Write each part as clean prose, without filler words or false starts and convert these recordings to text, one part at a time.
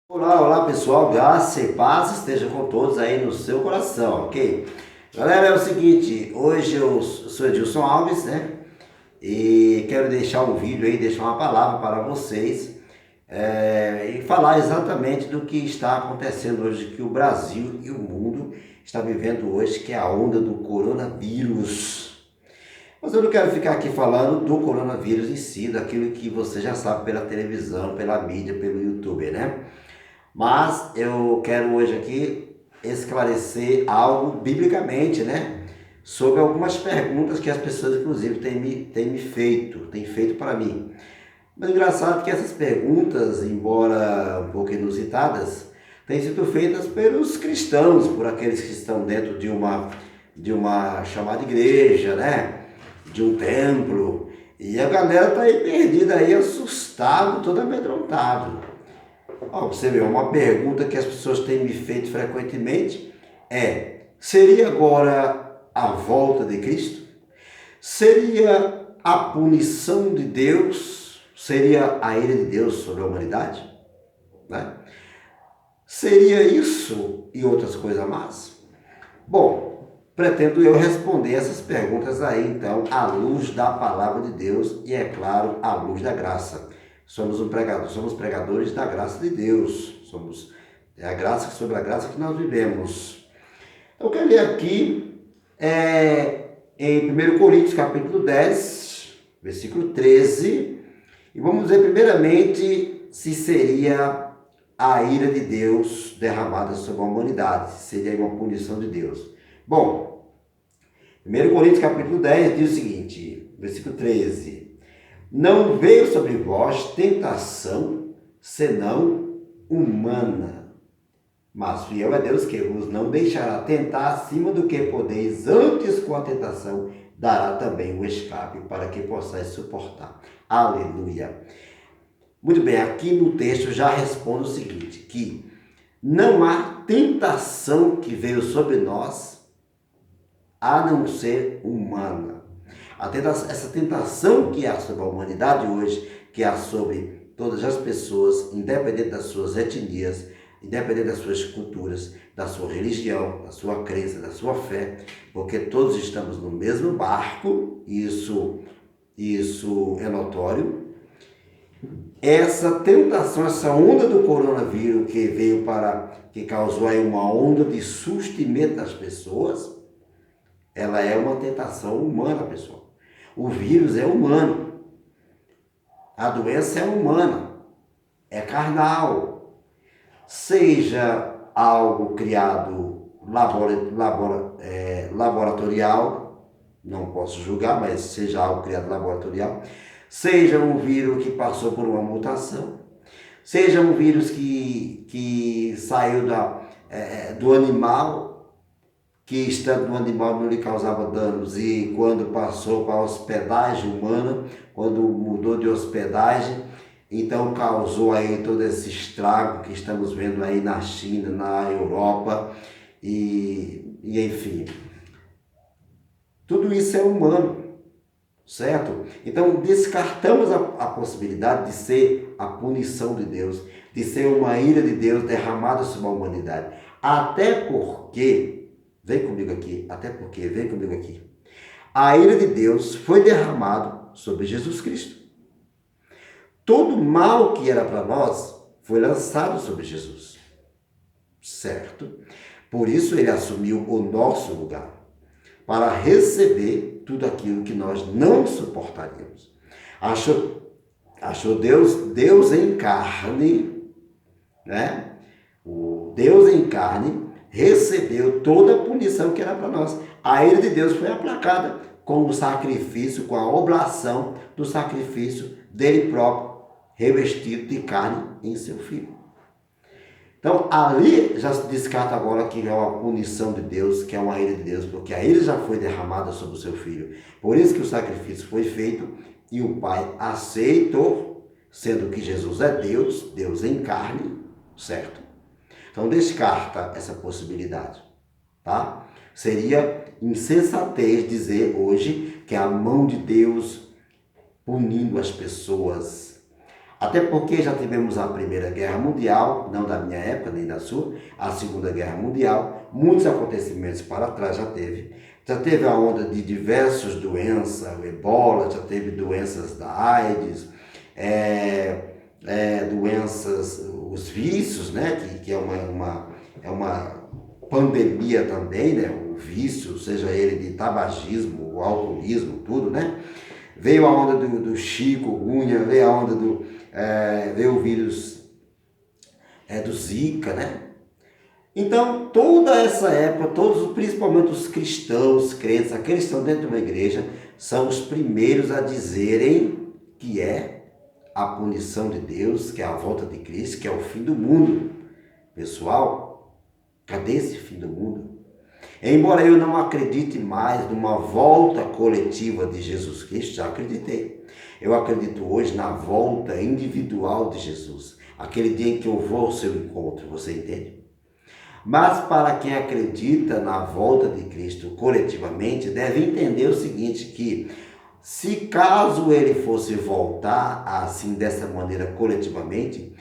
Olá, olá pessoal, graça e paz esteja com todos aí no seu coração, ok? Galera, é o seguinte, hoje eu sou Edilson Alves, né? E quero deixar um vídeo aí, deixar uma palavra para vocês e falar exatamente do que está acontecendo hoje, que o Brasil e o mundo está vivendo hoje, que é a onda do coronavírus. Mas eu não quero ficar aqui falando do coronavírus em si, daquilo que você já sabe pela televisão, pela mídia, pelo YouTube, né? Mas eu quero hoje aqui esclarecer algo biblicamente, né? Sobre algumas perguntas que as pessoas, inclusive, têm feito para mim. Mas engraçado que essas perguntas, embora um pouco inusitadas, têm sido feitas pelos cristãos, por aqueles que estão dentro de uma chamada igreja, né? De um templo. E a galera tá aí perdida aí, assustado, todo amedrontado. Você vê, uma pergunta que as pessoas têm me feito frequentemente seria agora a volta de Cristo? Seria a punição de Deus? Seria a ira de Deus sobre a humanidade? Né? Seria isso e outras coisas mais? Bom, pretendo eu responder essas perguntas aí, então, à luz da palavra de Deus e, é claro, à luz da graça. Somos pregadores da graça de Deus. É a graça sobre a graça que nós vivemos. Eu quero ler aqui em 1 Coríntios capítulo 10, versículo 13, e vamos ver primeiramente se seria a ira de Deus derramada sobre a humanidade, se seria uma punição de Deus. Bom, 1 Coríntios capítulo 10 diz o seguinte, versículo 13: não veio sobre vós tentação, senão humana. Mas fiel é Deus que vos não deixará tentar acima do que podeis, antes com a tentação dará também o escape para que possais suportar. Aleluia. Muito bem, aqui no texto já respondo o seguinte, que não há tentação que veio sobre nós a não ser humana. Essa tentação que há sobre a humanidade hoje, que há sobre todas as pessoas, independente das suas etnias, independente das suas culturas, da sua religião, da sua crença, da sua fé, porque todos estamos no mesmo barco, isso é notório. Essa tentação, essa onda do coronavírus que causou aí uma onda de susto e medo das pessoas, ela é uma tentação humana, pessoal. O vírus é humano. A doença é humana. É carnal. Seja algo criado laboratorial, não posso julgar, mas seja algo criado laboratorial, seja um vírus que passou por uma mutação, seja um vírus que saiu do animal, que estando no animal não lhe causava danos, e quando passou para a hospedagem humana, quando mudou de hospedagem, então causou aí todo esse estrago que estamos vendo aí na China, na Europa, e enfim. Tudo isso é humano, certo? Então descartamos a possibilidade de ser a punição de Deus, de ser uma ira de Deus derramada sobre a humanidade. Até porque vem comigo aqui. A ira de Deus foi derramado sobre Jesus Cristo. Todo mal que era para nós foi lançado sobre Jesus. Certo? Por isso ele assumiu o nosso lugar, para receber tudo aquilo que nós não suportaríamos. Achou Deus em carne, né? O Deus em carne recebeu toda a punição que era para nós. A ira de Deus foi aplacada com o sacrifício, com a oblação do sacrifício dele próprio, revestido de carne em seu filho. Então, ali já se descarta agora que é uma punição de Deus, que é uma ira de Deus, porque a ira já foi derramada sobre o seu filho. Por isso que o sacrifício foi feito e o Pai aceitou, sendo que Jesus é Deus, Deus em carne, certo? Então descarta essa possibilidade, tá? Seria insensatez dizer hoje que é a mão de Deus punindo as pessoas. Até porque já tivemos a Primeira Guerra Mundial, não da minha época, nem da sua, a Segunda Guerra Mundial, muitos acontecimentos para trás já teve. Já teve a onda de diversas doenças, o ebola, já teve doenças da AIDS, doenças, os vícios, né, que é uma pandemia também, né, o vício, seja ele de tabagismo, o alcoolismo, tudo, né. Veio a onda do chikungunya, veio a onda veio o vírus do Zika, né? Então, toda essa época, principalmente os cristãos, crentes, aqueles que estão dentro de uma igreja, são os primeiros a dizerem que é a punição de Deus, que é a volta de Cristo, que é o fim do mundo. Pessoal, cadê esse fim do mundo? Embora eu não acredite mais numa volta coletiva de Jesus Cristo, já acreditei. Eu acredito hoje na volta individual de Jesus, aquele dia em que eu vou ao seu encontro, você entende? Mas para quem acredita na volta de Cristo coletivamente, deve entender o seguinte, que se caso ele fosse voltar assim dessa maneira coletivamente,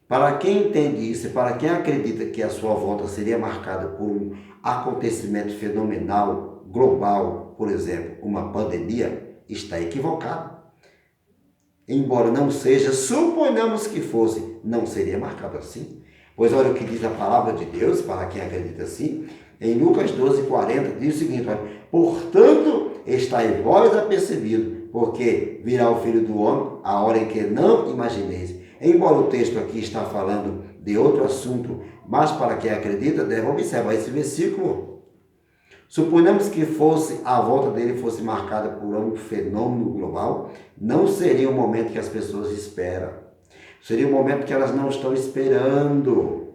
para quem entende isso e para quem acredita que a sua volta seria marcada por um acontecimento fenomenal, global, por exemplo, uma pandemia, está equivocado. Embora não seja, suponhamos que fosse, não seria marcado assim. Pois olha o que diz a palavra de Deus, para quem acredita assim, em Lucas 12:40, diz o seguinte, olha, portanto, estai vós apercebidos, porque virá o Filho do Homem, a hora em que não imagineis. Embora o texto aqui está falando de outro assunto, mas para quem acredita, deve observar esse versículo. Suponhamos que a volta dele fosse marcada por um fenômeno global, não seria o momento que as pessoas esperam. Seria um momento que elas não estão esperando.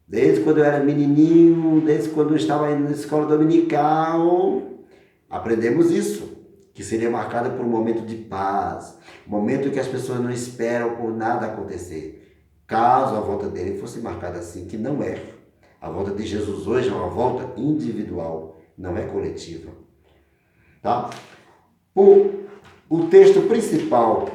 Desde quando eu era menininho, desde quando eu estava indo na escola dominical, aprendemos isso, que seria marcada por um momento de paz, um momento que as pessoas não esperam por nada acontecer. Caso a volta dele fosse marcada assim, que não é. A volta de Jesus hoje é uma volta individual, não é coletiva. Tá? O texto principal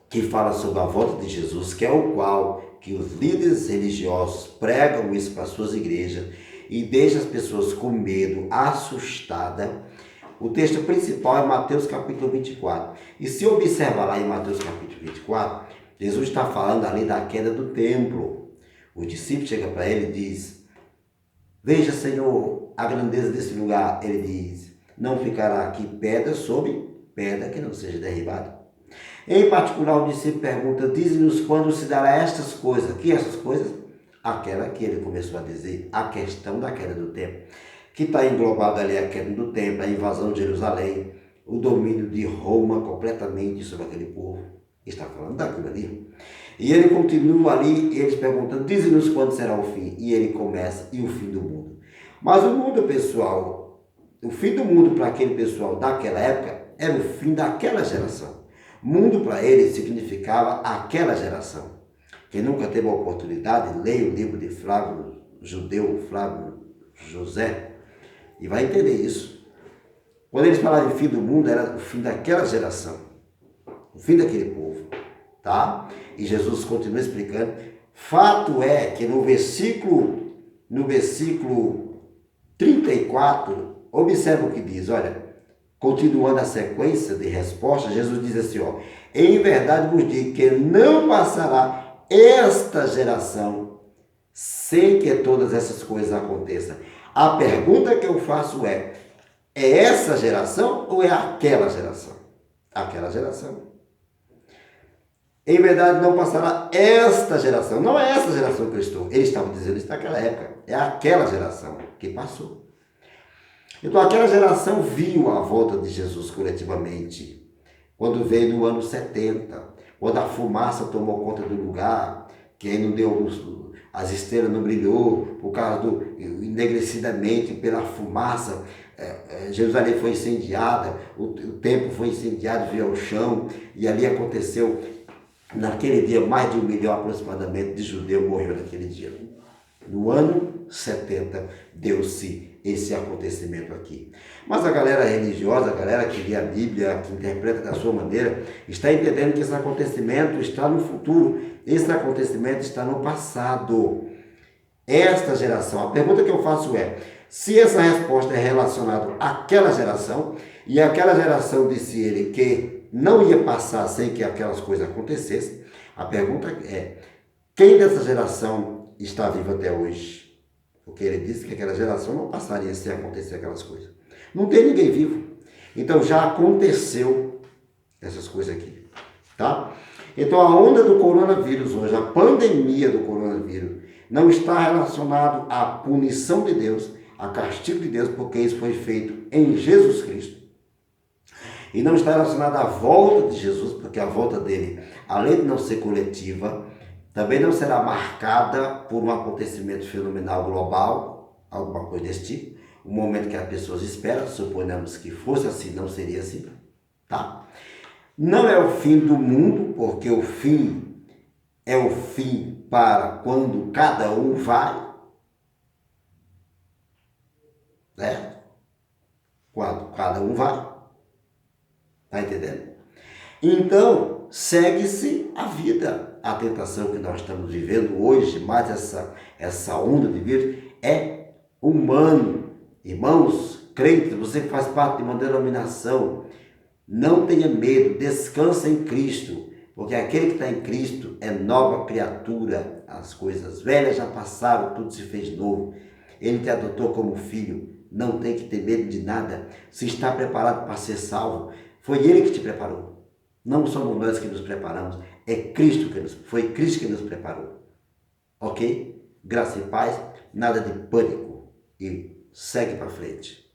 que fala sobre a volta de Jesus, que é o qual que os líderes religiosos pregam isso para as suas igrejas e deixam as pessoas com medo, assustadas. O texto principal é Mateus capítulo 24. E se observar lá em Mateus capítulo 24, Jesus está falando ali da queda do templo. O discípulo chega para ele e diz, veja, Senhor, a grandeza desse lugar. Ele diz, não ficará aqui pedra sobre pedra que não seja derribada. Em particular, o discípulo pergunta, dize-nos quando se dará estas coisas. Que essas coisas? Aquela que ele começou a dizer, a questão da queda do templo, que está englobada ali a queda do templo, a invasão de Jerusalém, o domínio de Roma completamente sobre aquele povo. Está falando daquilo ali. E ele continua ali, e eles perguntam, dize-nos quando será o fim. E ele começa, e o fim do mundo. Mas o mundo, pessoal, o fim do mundo para aquele pessoal daquela época, era o fim daquela geração. Mundo para ele significava aquela geração. Quem nunca teve a oportunidade, leia o livro de Flávio José, e vai entender isso. Quando eles falavam de fim do mundo, era o fim daquela geração, o fim daquele povo, tá? E Jesus continua explicando. Fato é que no versículo 34, observa o que diz, olha, continuando a sequência de respostas, Jesus diz assim, ó, em verdade vos digo que não passará esta geração sem que todas essas coisas aconteçam. A pergunta que eu faço é essa geração ou é aquela geração? Aquela geração. Em verdade não passará esta geração, não é essa geração que eu estou. Ele estava dizendo isso naquela época, é aquela geração que passou. Então aquela geração viu a volta de Jesus coletivamente, quando veio no ano 70, quando a fumaça tomou conta do lugar, que aí não deu, as estrelas não brilhou, por causa do enegrecidamente pela fumaça, Jerusalém foi incendiada, o templo foi incendiado, veio ao chão, e ali aconteceu, naquele dia, mais de 1 milhão aproximadamente de judeus morreu naquele dia. No ano 70, Deus se esse acontecimento aqui. Mas a galera religiosa, a galera que lê a Bíblia, que interpreta da sua maneira, está entendendo que esse acontecimento está no futuro, esse acontecimento está no passado. Esta geração, a pergunta que eu faço é, se essa resposta é relacionada àquela geração, e aquela geração disse ele que não ia passar sem que aquelas coisas acontecessem, a pergunta é, quem dessa geração está vivo até hoje? Porque ele disse que aquela geração não passaria sem acontecer aquelas coisas. Não tem ninguém vivo. Então já aconteceu essas coisas aqui, tá? Então a onda do coronavírus hoje, a pandemia do coronavírus, não está relacionado à punição de Deus, a castigo de Deus, porque isso foi feito em Jesus Cristo. E não está relacionado à volta de Jesus, porque a volta dele, além de não ser coletiva, também não será marcada por um acontecimento fenomenal global, alguma coisa desse tipo. O momento que as pessoas esperam, suponhamos que fosse assim, não seria assim, tá? Não é o fim do mundo, porque o fim é o fim para quando cada um vai, né? Quando cada um vai, tá entendendo? Então, segue-se a vida. A tentação que nós estamos vivendo hoje, mais essa onda de vírus, é humano. Irmãos, crentes, você que faz parte de uma denominação, não tenha medo, descansa em Cristo, porque aquele que está em Cristo é nova criatura. As coisas velhas já passaram, tudo se fez novo. Ele te adotou como filho, não tem que ter medo de nada. Se está preparado para ser salvo, foi Ele que te preparou. Não somos nós que nos preparamos, é Cristo foi Cristo que nos preparou. Ok? Graça e paz, nada de pânico e segue para frente.